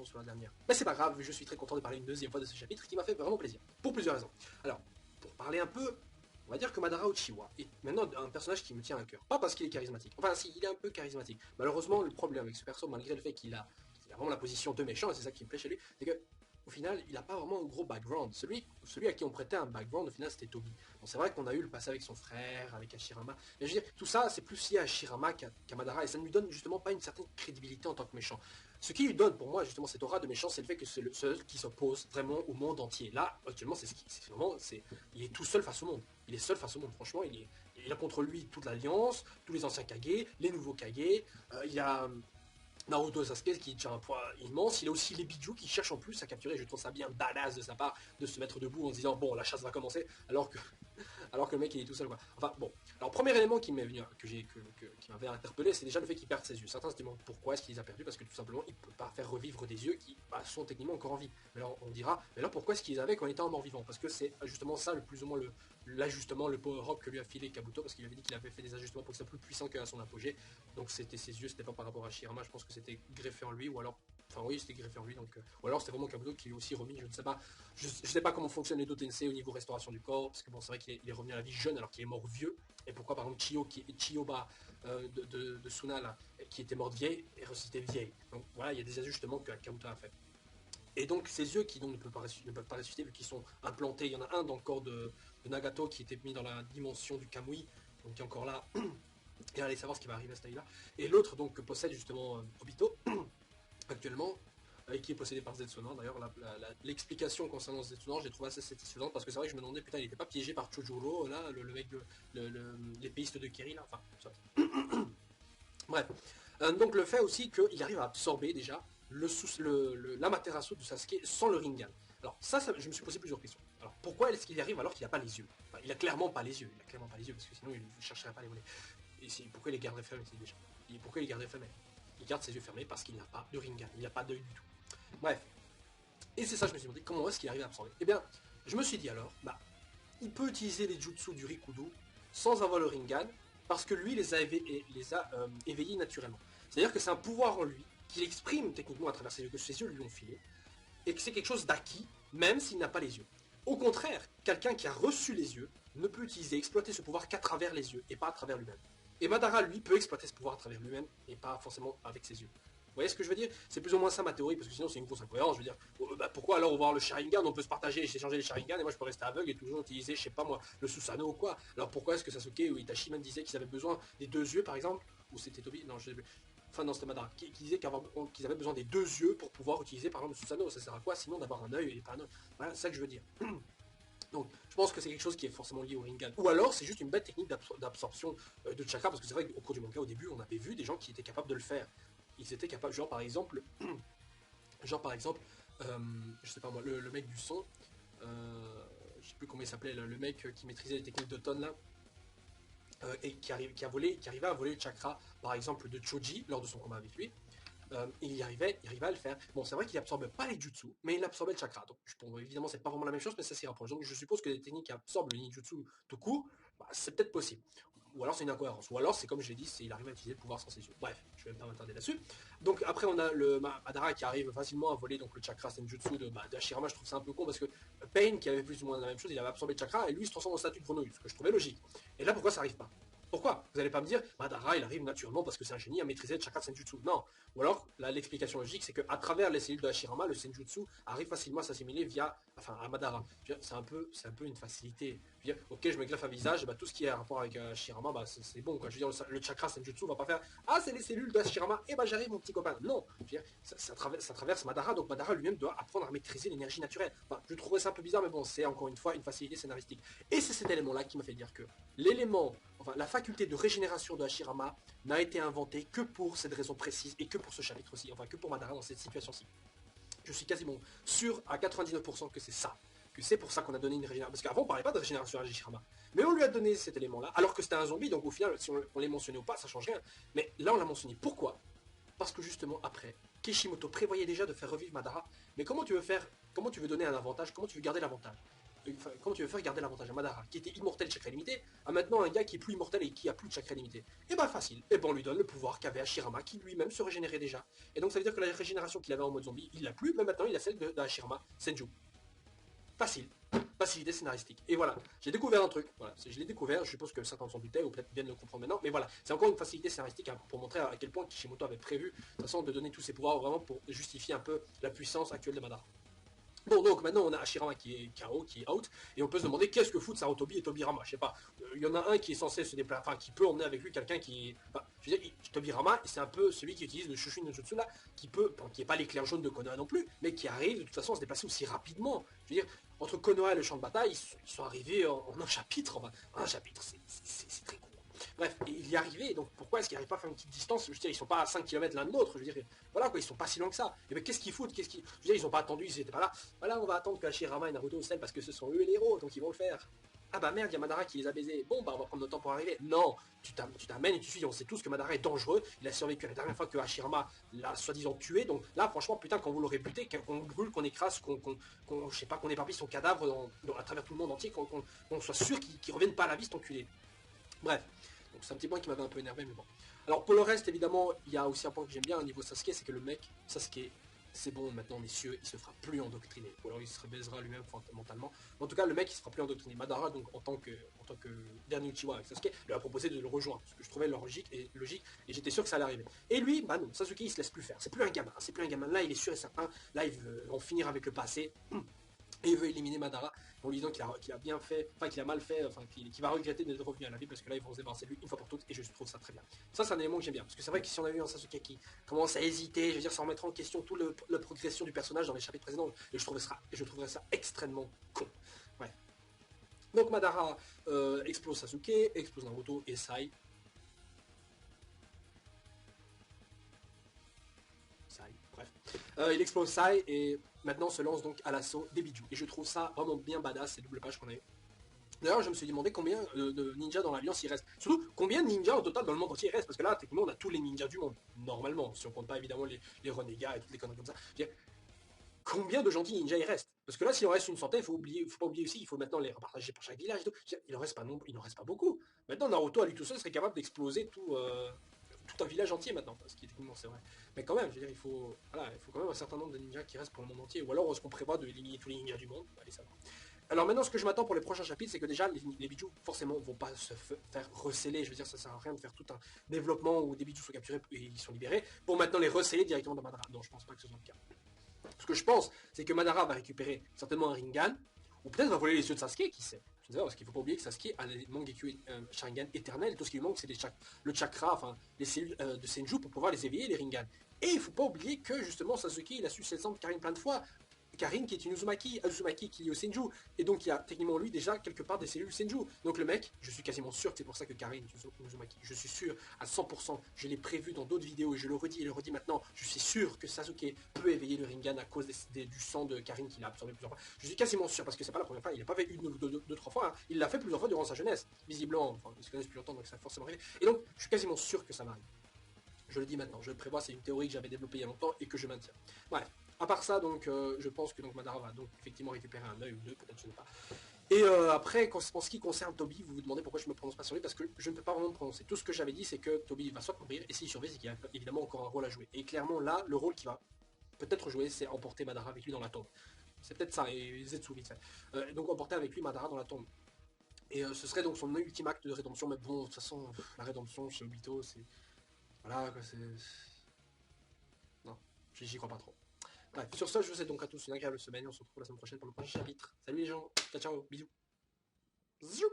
informations sur la dernière. Mais c'est pas grave, je suis très content de parler une deuxième fois de ce chapitre qui m'a fait vraiment plaisir. Pour plusieurs raisons. Alors, pour parler un peu, on va dire que Madara Uchiwa est maintenant un personnage qui me tient à cœur. Pas parce qu'il est charismatique. Enfin, si, il est un peu charismatique. Malheureusement, le problème avec ce perso, malgré le fait qu'il a vraiment la position de méchant, et c'est ça qui me plaît chez lui, c'est que au final, il n'a pas vraiment un gros background. Celui à qui on prêtait un background, au final, c'était Toby. Bon, c'est vrai qu'on a eu le passé avec son frère, avec Hashirama. Mais je veux dire, tout ça, c'est plus lié à Hashirama qu'à Madara, et ça ne lui donne justement pas une certaine crédibilité en tant que méchant. Ce qui lui donne, pour moi, justement, cette aura de méchant, c'est le fait que c'est le seul qui s'oppose vraiment au monde entier. Là, actuellement, il est tout seul face au monde. Il est seul face au monde, franchement. Il a contre lui toute l'Alliance, tous les anciens Kage, les nouveaux Kage. Il y a Naruto Sasuke qui tient un poids immense, il a aussi les Biju qui cherchent en plus à capturer, je trouve ça bien badass de sa part de se mettre debout en se disant bon la chasse va commencer alors que le mec il est tout seul quoi. Enfin bon, alors premier élément qui m'est venu, qui m'avait interpellé, c'est déjà le fait qu'il perde ses yeux. Certains se demandent pourquoi est-ce qu'il les a perdus, parce que tout simplement il peut pas faire revivre des yeux qui sont techniquement encore en vie. Mais alors on dira, mais alors pourquoi est-ce qu'il les avait quand il était en mort vivant? Parce que c'est justement ça le plus ou moins l'ajustement, le power-up que lui a filé Kabuto, parce qu'il avait dit qu'il avait fait des ajustements pour que ça soit plus puissant qu'à son apogée. Donc c'était ses yeux, c'était pas par rapport à Shirama, je pense que c'était greffé en lui, ou alors, enfin oui, c'était greffé en lui, donc, ou alors c'était vraiment Kabuto qui lui aussi remis, je ne sais pas, je sais pas comment fonctionne les Tensei au niveau restauration du corps, parce que bon, c'est vrai qu'il est revenu à la vie jeune alors qu'il est mort vieux, et pourquoi par exemple Chiyoba de Suna là, qui était morte vieille, est ressuscité vieille. Donc voilà, il y a des ajustements que Kabuto a fait. Et donc ces yeux qui donc ne peuvent pas ressusciter vu qu'ils sont implantés, il y en a un dans le corps de Nagato qui était mis dans la dimension du Kamui, donc qui est encore là, et allez savoir ce qui va arriver à ce taille-là. Et l'autre donc que possède justement Obito, actuellement, et qui est possédé par Zetsunan. D'ailleurs, l'explication concernant Zetsunan, je l'ai trouvé assez satisfaisante, parce que c'est vrai que je me demandais, putain, il était pas piégé par Chojuro, là, le mec de l'épéiste de Keri, là, enfin, soit. Bref. Donc le fait aussi qu'il arrive à absorber déjà l'Amaterasu de Sasuke sans le Rinnegan. Alors ça, je me suis posé plusieurs questions. Alors pourquoi est-ce qu'il y arrive alors qu'il n'a pas les yeux? Enfin, il a clairement pas les yeux, parce que sinon il ne chercherait pas à les voler. Et pourquoi il les garderait fermés déjà? Et pourquoi il les garderait fermés? Il garde ses yeux fermés parce qu'il n'a pas de Rinnegan, il n'a pas d'œil du tout. Bref. Et c'est ça, je me suis demandé comment est-ce qu'il arrive à absorber. Eh bien, je me suis dit alors, il peut utiliser les jutsu du Rikudo sans avoir le Rinnegan, parce que lui les a éveillés naturellement. C'est-à-dire que c'est un pouvoir en lui, qu'il exprime techniquement à travers ses yeux, que ses yeux lui ont filé, et que c'est quelque chose d'acquis, même s'il n'a pas les yeux. Au contraire, quelqu'un qui a reçu les yeux ne peut exploiter ce pouvoir qu'à travers les yeux, et pas à travers lui-même. Et Madara, lui, peut exploiter ce pouvoir à travers lui-même, et pas forcément avec ses yeux. Vous voyez ce que je veux dire? C'est plus ou moins ça ma théorie, parce que sinon c'est une grosse incohérence. Je veux dire, pourquoi alors voir le Sharingan, on peut se partager et s'échanger les Sharingan, et moi je peux rester aveugle et toujours utiliser, je sais pas moi, le Susanoo ou quoi. Alors pourquoi est-ce que Sasuke ou Itachi même disaient qu'ils avaient besoin des deux yeux par exemple? Ou c'était Tobi? Non, je sais plus. Enfin non, c'était Madara, qui disait qu'ils avaient besoin des deux yeux pour pouvoir utiliser par exemple le Susanoo. Ça sert à quoi sinon d'avoir un œil et pas un œil? Voilà, c'est ça que je veux dire. Donc, je pense que c'est quelque chose qui est forcément lié au Rinnegan. Ou alors, c'est juste une bête technique d'absorption de chakra, parce que c'est vrai qu'au cours du manga, au début, on avait vu des gens qui étaient capables de le faire. Ils étaient capables, genre par exemple, je sais pas moi, le mec du son, je sais plus comment il s'appelait, le mec qui maîtrisait les techniques d'automne là, et qui arrivait à voler le chakra, par exemple, de Choji lors de son combat avec lui. Il arrivait à le faire. Bon, c'est vrai qu'il absorbait pas les jutsu, mais il absorbait le chakra. Donc, évidemment, c'est pas vraiment la même chose, mais ça s'y rapproche. Donc, je suppose que les techniques qui absorbent le ninjutsu tout court, c'est peut-être possible. Ou alors c'est une incohérence. Ou alors c'est comme je l'ai dit, il arrive à utiliser le pouvoir sans ses yeux. Bref, je vais même pas m'attarder là-dessus. Donc après on a le Madara qui arrive facilement à voler donc le chakra senjutsu de Hashirama. Je trouve ça un peu con parce que Pain qui avait plus ou moins la même chose, il avait absorbé le chakra et lui il se transforme en statue de grenouille, ce que je trouvais logique. Et là pourquoi ça arrive pas? Pourquoi? Vous allez pas me dire, Madara il arrive naturellement parce que c'est un génie à maîtriser le chakra de Senjutsu. Non. Ou alors, l'explication logique, c'est qu'à travers les cellules de Hashirama, le Senjutsu arrive facilement à s'assimiler à Madara. C'est un peu une facilité. Je veux dire, ok, je me greffe un visage, tout ce qui est à rapport avec Hashirama, c'est bon, quoi. Je veux dire, le chakra Senjutsu va pas faire, c'est les cellules de Hashirama, j'arrive mon petit copain. Non. Je veux dire, ça traverse Madara, donc Madara lui-même doit apprendre à maîtriser l'énergie naturelle. Enfin, je trouvais ça un peu bizarre, mais bon, c'est encore une fois une facilité scénaristique. Et c'est cet élément-là qui m'a fait dire que la faculté de régénération de Hashirama n'a été inventée que pour cette raison précise et que pour ce chapitre aussi, enfin que pour Madara dans cette situation-ci. Je suis quasiment sûr à 99% que c'est ça, que c'est pour ça qu'on a donné une régénération. Parce qu'avant on parlait pas de régénération à Hashirama, mais on lui a donné cet élément-là, alors que c'était un zombie, donc au final, si on les mentionnait ou pas, ça change rien. Mais là on l'a mentionné. Pourquoi? Parce que justement après, Kishimoto prévoyait déjà de faire revivre Madara. Mais comment tu veux donner un avantage? Comment tu veux garder l'avantage? comment tu veux faire garder l'avantage à Madara, qui était immortel de chakra limité, à maintenant un gars qui est plus immortel et qui a plus de chakra limité? Et bah facile, et ben on lui donne le pouvoir qu'avait Hashirama, qui lui-même se régénérait déjà. Et donc ça veut dire que la régénération qu'il avait en mode zombie, il l'a plus, mais maintenant il a celle de Hashirama Senju. Facile. Facilité scénaristique. Et voilà, j'ai découvert un truc. Voilà, je l'ai découvert, je suppose que certains s'en doutaient ou peut-être viennent le comprendre maintenant, mais voilà, c'est encore une facilité scénaristique pour montrer à quel point Kishimoto avait prévu, de toute façon, de donner tous ses pouvoirs vraiment pour justifier un peu la puissance actuelle de Madara. Bon, donc maintenant on a Hashirama qui est KO, qui est out, et on peut se demander qu'est-ce que foutent Sarutobi et Tobirama. Je sais pas, il y en a un qui est censé se déplacer, enfin qui peut emmener avec lui quelqu'un qui. Enfin, je veux dire, Tobirama, c'est un peu celui qui utilise le Shushin no Jutsu là, qui peut, bon, qui n'est pas l'éclair jaune de Konoha non plus, mais qui arrive de toute façon à se déplacer aussi rapidement. Je veux dire, entre Konoha et le champ de bataille, ils sont arrivés en un chapitre, enfin, un chapitre, c'est très court. Bref, et il y est arrivé, donc pourquoi est-ce qu'il n'arrive pas à faire une petite distance? Je veux dire, ils sont pas à 5 km l'un de l'autre, je veux dire, voilà quoi, ils sont pas si loin que ça. Et bien qu'est-ce qu'ils foutent? Je veux dire, ils ont pas attendu, ils étaient pas là. Voilà, on va attendre que Hashirama et Naruto cèdent parce que ce sont eux les héros, donc ils vont le faire. Ah bah merde, il y a Madara qui les a baisés. Bon bah on va prendre notre temps pour arriver. Non, tu t'amènes et tu suis, on sait tous que Madara est dangereux, il a survécu la dernière fois que Hashirama l'a soi-disant tué, donc là franchement putain quand vous l'aurez buté, qu'on brûle, qu'on écrase, je sais pas, qu'on éparpille son cadavre à travers tout le monde entier, qu'on soit sûr qu'il revienne pas à la vie cet enculé. Bref. Donc c'est un petit point qui m'avait un peu énervé, mais bon. Alors pour le reste, évidemment, il y a aussi un point que j'aime bien au niveau Sasuke, c'est que le mec, Sasuke, c'est bon maintenant messieurs, il se fera plus endoctriner. Ou alors il se rebaisera lui-même mentalement. En tout cas, le mec il se fera plus endoctriner. Madara, donc en tant que dernier Uchiwa avec Sasuke, lui a proposé de le rejoindre. Ce que je trouvais logique, et j'étais sûr que ça allait arriver. Et lui, bah non, Sasuke il se laisse plus faire. C'est plus un gamin, c'est plus un gamin. Là il est sûr et certain, là il veut en finir avec le passé. Et il veut éliminer Madara en lui disant qu'il a bien fait, enfin qu'il a mal fait, enfin qu'il va regretter d'être revenu à la vie parce que là ils vont se débarrasser de lui une fois pour toutes et je trouve ça très bien. Ça c'est un élément que j'aime bien parce que c'est vrai que si on a vu un Sasuke qui commence à hésiter, je veux dire ça remettra en question toute la progression du personnage dans les chapitres précédents et je trouverais ça extrêmement con. Ouais. Donc Madara explose Sasuke, explose Naruto et Sai. Bref. Il explose Sai et maintenant se lance donc à l'assaut des Biju. Et je trouve ça vraiment bien badass, ces doubles pages qu'on a eu. D'ailleurs, je me suis demandé combien de ninjas dans l'Alliance il reste. Surtout, combien de ninjas au total dans le monde entier il reste. Parce que là, techniquement, on a tous les ninjas du monde. Normalement, si on compte pas évidemment les renégats et toutes les conneries comme ça. Je veux dire, combien de gentils ninjas il reste? Parce que là, s'il en reste une centaine, faut pas oublier aussi qu'il faut maintenant les repartager par chaque village. Et tout. Il en reste pas il en reste pas beaucoup. Maintenant, Naruto à lui tout seul serait capable d'exploser tout un village entier maintenant, ce qui est techniquement c'est vrai. Mais quand même, je veux dire, il faut quand même un certain nombre de ninjas qui restent pour le monde entier. Ou alors, est-ce qu'on prévoit de éliminer tous les ninjas du monde? Allez savoir. Alors maintenant, ce que je m'attends pour les prochains chapitres, c'est que déjà, les bijoux, forcément, vont pas se faire receller. Je veux dire, ça sert à rien de faire tout un développement où des bijoux sont capturés et ils sont libérés, pour maintenant les receller directement dans Madara. Non, je pense pas que ce soit le cas. Ce que je pense, c'est que Madara va récupérer certainement un Rinnegan, ou peut-être va voler les yeux de Sasuke, qui sait. Je ne sais pas, parce qu'il ne faut pas oublier que Sasuke a les Mangekyo Sharingan éternels, tout ce qui lui manque, c'est le chakra, enfin, les cellules de Senju pour pouvoir les éveiller, les Rinnegan. Et il ne faut pas oublier que, justement, Sasuke, il a su descendre Karin plein de fois, Karin qui est une Uzumaki qui est au Senju, et donc il y a techniquement lui déjà quelque part des cellules Senju. Donc le mec, je suis quasiment sûr que c'est pour ça que Karin est une Uzumaki, je suis sûr à 100%, je l'ai prévu dans d'autres vidéos et je le redis et le redis maintenant, je suis sûr que Sasuke peut éveiller le Rinnegan à cause du sang de Karin qu'il a absorbé plusieurs fois. Je suis quasiment sûr parce que c'est pas la première fois, il l'a pas fait une ou deux, trois fois, hein. Il l'a fait plusieurs fois durant sa jeunesse, visiblement, enfin ils se connaissent plus longtemps donc ça a forcément arrivé. Et donc je suis quasiment sûr que ça m'arrive. Je le dis maintenant, je le prévois, c'est une théorie que j'avais développée il y a longtemps et que je maintiens. Bref, à part ça, donc, je pense que donc, Madara va donc effectivement récupérer un œil ou deux, peut-être, je ne sais pas. Et après, en ce qui concerne Toby, vous vous demandez pourquoi je me prononce pas sur lui, parce que je ne peux pas vraiment me prononcer. Tout ce que j'avais dit, c'est que Toby va soit mourir, et s'il survit, c'est qu'il a évidemment encore un rôle à jouer. Et clairement, là, le rôle qu'il va peut-être jouer, c'est emporter Madara avec lui dans la tombe. C'est peut-être ça, et Zetsu vite fait. Donc emporter avec lui Madara dans la tombe. Et ce serait donc son ultime acte de rédemption, mais bon, de toute façon, la rédemption chez Obito, c'est... Voilà, quoi, c'est... Non, j'y crois pas trop. Bref, sur ce, je vous souhaite donc à tous une agréable semaine. On se retrouve la semaine prochaine pour le prochain chapitre. Salut les gens, ciao ciao, bisous. Zou